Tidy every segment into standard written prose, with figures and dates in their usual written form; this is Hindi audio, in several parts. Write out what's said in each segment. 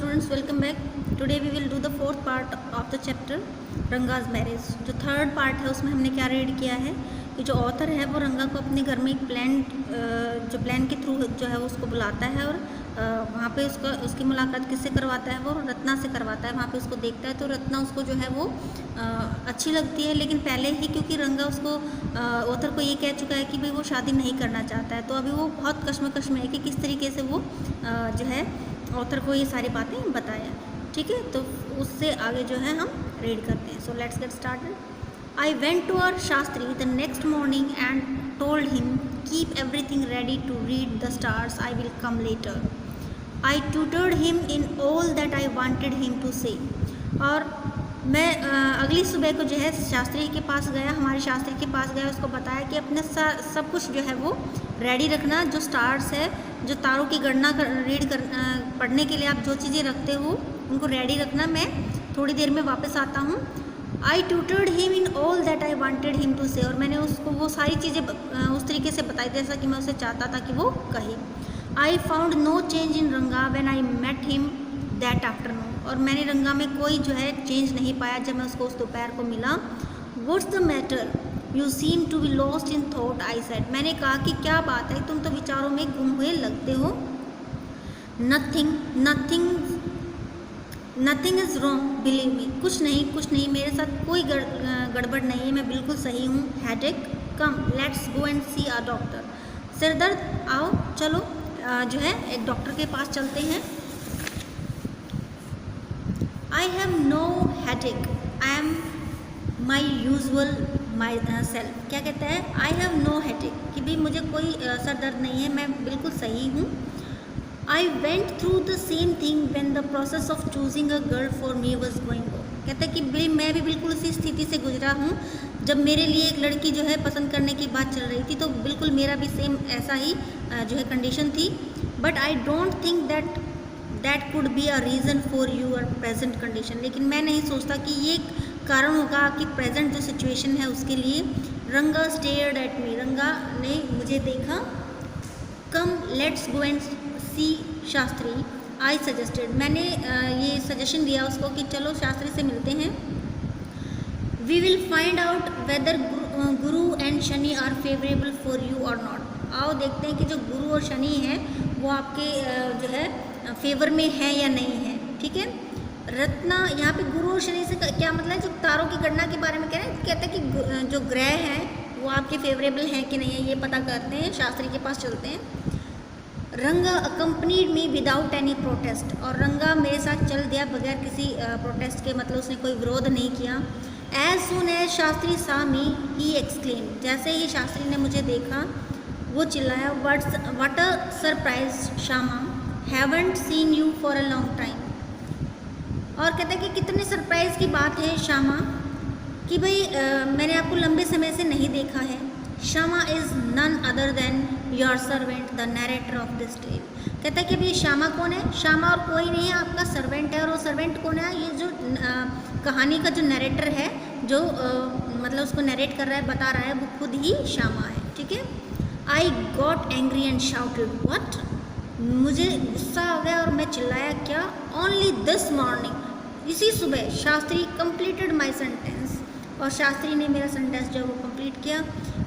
students, welcome back. Today we will do the fourth part of the chapter Ranga's marriage. जो थर्ड पार्ट है उसमें हमने क्या रीड किया है कि जो ऑथर है वो रंगा को अपने घर में एक प्लान के थ्रू जो है उसको बुलाता है और वहाँ पे उसकी मुलाकात किससे करवाता है, वो रत्ना से करवाता है। वहाँ पे उसको देखता है तो रत्ना उसको जो है वो अच्छी लगती है, लेकिन पहले ही क्योंकि रंगा उसको ऑथर को ये कह चुका है कि भाई वो शादी नहीं करना चाहता है, तो अभी वो बहुत कश्मकश में है कि किस तरीके से वो जो है ऑथर को ये सारी बातें बताया। ठीक है, तो उससे आगे जो है हम रीड करते हैं। So let's get started. I went to our Shastri the next morning and told him, keep everything ready to read the stars, I will come later. I tutored him in all that I wanted him to say. और मैं अगली सुबह को जो है शास्त्री के पास गया, हमारे शास्त्री के पास गया, उसको बताया कि अपने सब कुछ जो है वो रेडी रखना। जो स्टार्स है, जो तारों की गणना पढ़ने के लिए आप जो चीज़ें रखते हो उनको रेडी रखना। मैं थोड़ी देर में वापस आता हूँ। I tutored him in all that I wanted him to say. और मैंने उसको वो सारी चीज़ें उस तरीके से बताई जैसा कि मैं उसे चाहता था कि वो कहे। I found no change in रंगा when I met him that afternoon. और मैंने रंगा में कोई जो है चेंज नहीं पाया जब मैं उसको उस दोपहर को मिला। What's the matter? You seem to be lost in thought, I said. मैंने कहा कि क्या बात है, तुम तो विचारों में गुम हुए लगते हो। Nothing is wrong, believe me. कुछ नहीं, मेरे साथ कोई गड़बड़ नहीं है, मैं बिल्कुल सही हूँ। Headache? Come, let's go and see a doctor. सिर दर्द? आओ चलो जो है एक डॉक्टर के पास चलते हैं। I have no headache. I am my usual myself. क्या कहता है? I have no headache, कि भाई मुझे कोई सर दर्द नहीं है, मैं बिल्कुल सही हूँ। I went through the same thing when the process of choosing a girl for me was going on. कहता है कि भाई मैं भी बिल्कुल उसी स्थिति से गुजरा हूँ जब मेरे लिए एक लड़की जो है पसंद करने की बात चल रही थी, तो बिल्कुल मेरा भी सेम ऐसा ही जो है कंडीशन थी। But I don't think that could be a reason for your present condition. लेकिन मैं नहीं सोचता कि ये कारण होगा आपकी प्रेजेंट जो सिचुएशन है उसके लिए। रंगा स्टेयर्ड एट मी, रंगा ने मुझे देखा। Come let's go and see Shastri, I suggested, मैंने ये सजेशन दिया उसको कि चलो शास्त्री से मिलते हैं। We will find out whether Guru and Shani are favourable for you or not. आओ देखते हैं कि जो गुरु और शनि हैं वो आपके जो है फेवर में है या नहीं है। ठीक है, रत्ना यहाँ पे गुरु और शनि से क्या मतलब है, जो तारों की गणना के बारे में कह रहे हैं, कहते हैं कि जो ग्रह हैं वो आपके फेवरेबल हैं कि नहीं है, ये पता करते हैं, शास्त्री के पास चलते हैं। रंगा accompanied me without any protest, और रंगा मेरे साथ चल दिया बगैर किसी प्रोटेस्ट के, मतलब उसने कोई विरोध नहीं किया। एज सुन एज शास्त्री सा मी ही एक्सक्लेम, जैसे ही शास्त्री ने मुझे देखा वो चिल्लाया, what a surprise Shama, haven't seen you for a long time. और कहते हैं कि कितने सरप्राइज़ की बात है श्यामा, कि भाई मैंने आपको लंबे समय से नहीं देखा है। Shyama is none other than your servant the narrator of this tale. कहता है कि भाई श्यामा कौन है? श्यामा और कोई नहीं है, आपका सर्वेंट है। और वो सर्वेंट कौन है? ये जो कहानी का जो नरेटर है, जो मतलब उसको नरेट कर रहा है, बता रहा है, वो खुद ही श्यामा है। ठीक है। I got angry and shouted, what, मुझे गुस्सा आ गया और मैं चिल्लाया, क्या? ओनली दिस मॉर्निंग, इसी सुबह शास्त्री कंप्लीटेड माई सेंटेंस, और शास्त्री ने मेरा सेंटेंस जो वो कंप्लीट किया।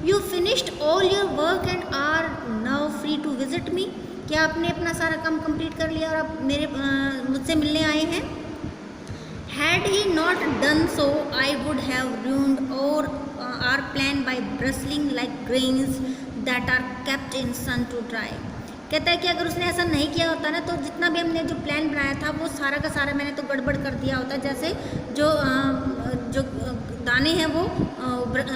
You finished all your work and are now free to visit me, क्या आपने अपना सारा काम कंप्लीट कर लिया और आप मुझसे मिलने आए हैं? Had he not done so I would have ruined or our plan by bristling like grains that are kept in sun to dry. कहता है कि अगर उसने ऐसा नहीं किया होता ना, तो जितना भी हमने जो प्लान बनाया था वो सारा का सारा मैंने तो गड़बड़ कर दिया होता। जैसे जो दाने हैं वो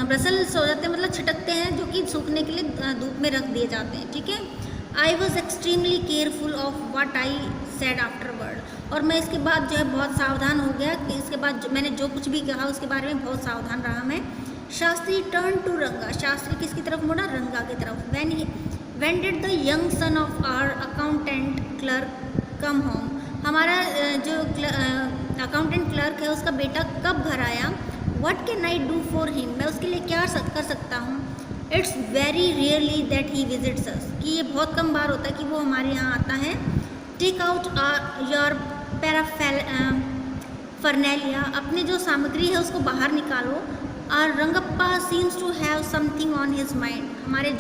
ब्रसल्स हो जाते हैं, मतलब छिटकते हैं, जो कि सूखने के लिए धूप में रख दिए जाते हैं। ठीक है। I was extremely careful of what I said afterward, और मैं इसके बाद जो है बहुत सावधान हो गया कि इसके बाद मैंने जो कुछ भी कहा उसके बारे में बहुत सावधान रहा मैं। शास्त्री टर्न टू रंगा, शास्त्री किसकी तरफ मुड़ा? रंगा की तरफ। When did the young son of our accountant clerk come home? हमारा जो अकाउंटेंट क्लर्क है उसका बेटा कब घर आया? What can I do for him? मैं उसके लिए क्या कर सकता हूँ? It's very rarely that he visits us, कि ये बहुत कम बार होता है कि वो हमारे यहाँ आता है। Take out your फर्नेलिया, अपने जो सामग्री है उसको बाहर निकालो। और Rangappa seems to have something on his mind, हमारा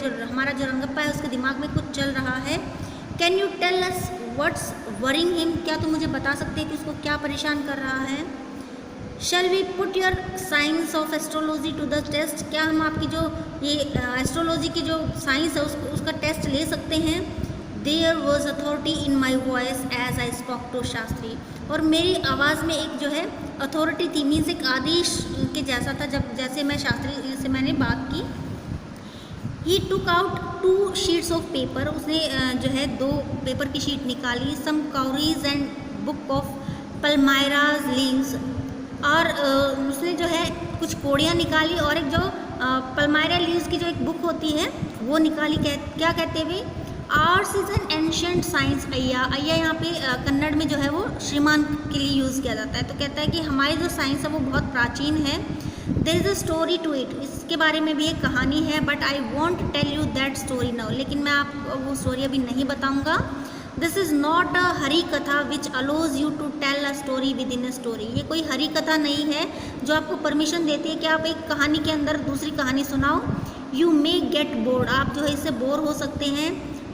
जो रंगप्पा है उसके दिमाग में कुछ चल रहा है। Can you tell us what's worrying him, क्या तुम मुझे बता सकते हैं कि उसको क्या परेशान कर रहा है। Shall we put your science of astrology to the test, क्या हम आपकी जो ये एस्ट्रोलॉजी की जो साइंस है उसका टेस्ट ले सकते हैं। There was authority in my voice as I spoke to Shastri, और मेरी आवाज़ में एक जो है अथॉरिटी थी, मीन्स एक आदेश के जैसा था जब जैसे मैं शास्त्री से मैंने बात की। He took out 2 sheets of paper, उसने जो है 2 पेपर की शीट निकाली। Some cowries and book of palmyra leaves, और उसने जो है कुछ कोड़ियाँ निकाली और एक जो पल्मायरा लीव्स की जो एक बुक होती है वो निकाली। क्या कहते हुए, arts is an ancient science. अय्या यहाँ पे कन्नड़ में जो है वो श्रीमान के लिए यूज़ किया जाता है। तो कहता है कि हमारी जो साइंस है वो बहुत प्राचीन है। There is a story to it, इसके बारे में भी एक कहानी है। But I won't tell you that story now, लेकिन मैं आपको वो स्टोरी अभी नहीं बताऊँगा। This is not a Hari Katha which allows you to tell a story within a story, ये कोई हरी कथा नहीं है जो आपको परमिशन देती है कि आप एक कहानी के अंदर दूसरी कहानी सुनाओ। यू मे गेट बोर्ड, आप जो है इससे बोर हो सकते हैं।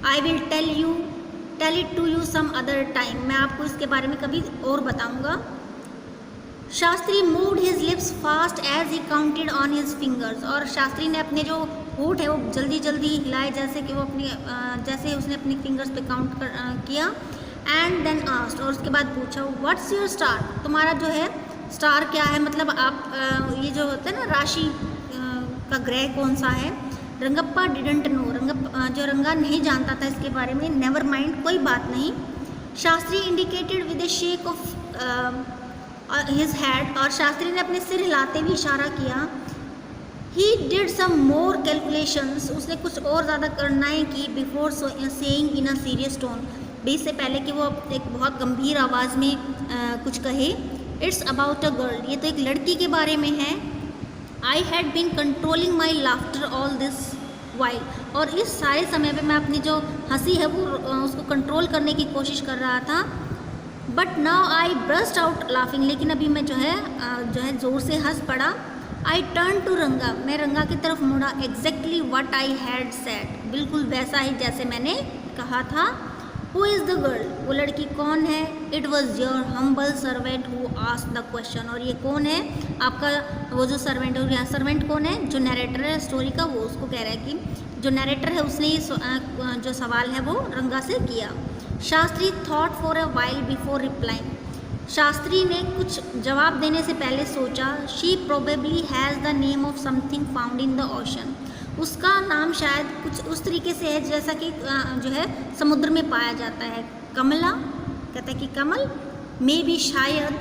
I will tell it to you some other time, मैं आपको इसके बारे में कभी और बताऊँगा। Shastri moved his lips fast as he counted on his fingers, और शास्त्री ने अपने जो होठ है वो जल्दी जल्दी हिलाए जैसे कि वो जैसे उसने अपनी फिंगर्स पे काउंट किया। एंड देन आस्क्ड, और उसके बाद पूछा, व्हाट्स योर स्टार, तुम्हारा जो है स्टार क्या है, मतलब आप ये जो होता है ना राशि का ग्रह कौन सा है। रंगप्पा डिडंट नो, रंगा नहीं जानता था इसके बारे में। नेवर माइंड, कोई बात नहीं। Shastri indicated with A shake of his had, और शास्त्री ने अपने सिर हिलाते हुए इशारा किया। He did some more calculations, उसने कुछ और ज़्यादा गणनाएँ की। Before saying in a serious tone, बीच से पहले कि वो एक बहुत गंभीर आवाज़ में कुछ कहे। इट्स अबाउट अ गर्ल, ये तो एक लड़की के बारे में है। I had been controlling my laughter all this while, और इस सारे समय पे मैं अपनी जो हंसी है वो उसको कंट्रोल करने की कोशिश कर रहा था। But now I burst out laughing, लेकिन अभी मैं जो है ज़ोर से हंस पड़ा। आई टर्न टू रंगा, मैं रंगा की तरफ मुड़ा। Exactly what I had said, बिल्कुल वैसा ही जैसे मैंने कहा था। हु इज़ द गर्ल, वो लड़की कौन है। It was your humble servant who asked the question, और ये कौन है, आपका वो जो सर्वेंट है। और यहाँ सर्वेंट कौन है, जो नरेटर है स्टोरी का, वो उसको कह रहा है कि जो नरेटर है उसने ये जो सवाल है वो रंगा से किया। Shastri thought for a while before replying, Shastri ने कुछ जवाब देने से पहले सोचा। She probably has the name of something found in the ocean, उसका नाम शायद कुछ उस तरीके से है जैसा कि जो है समुद्र में पाया जाता है। कमला, कहता है कि कमल, मे बी शायद।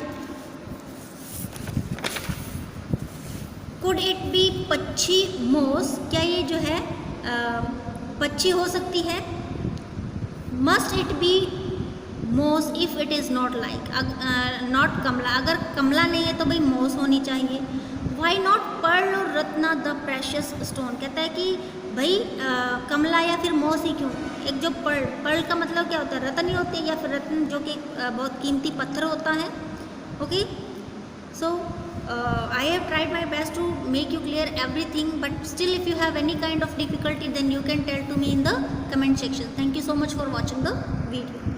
कुड इट बी पक्षी मोस, क्या ये जो है पक्षी हो सकती है। Must it be moss if it is not like not Kamala, अगर कमला नहीं है तो भाई मोस होनी चाहिए। वाई नॉट पर्ल और रत्ना द प्रेशियस स्टोन, कहता है कि भाई कमला या फिर मोस ही क्यों। एक जो पर्ल का मतलब क्या होता है, रत्न ही होते हैं, या फिर रत्न जो कि बहुत कीमती पत्थर होता है। Okay, so I have tried my best to make you clear everything, but still if you have any kind of difficulty then you can tell to me in the comment section. Thank you so much for watching the video.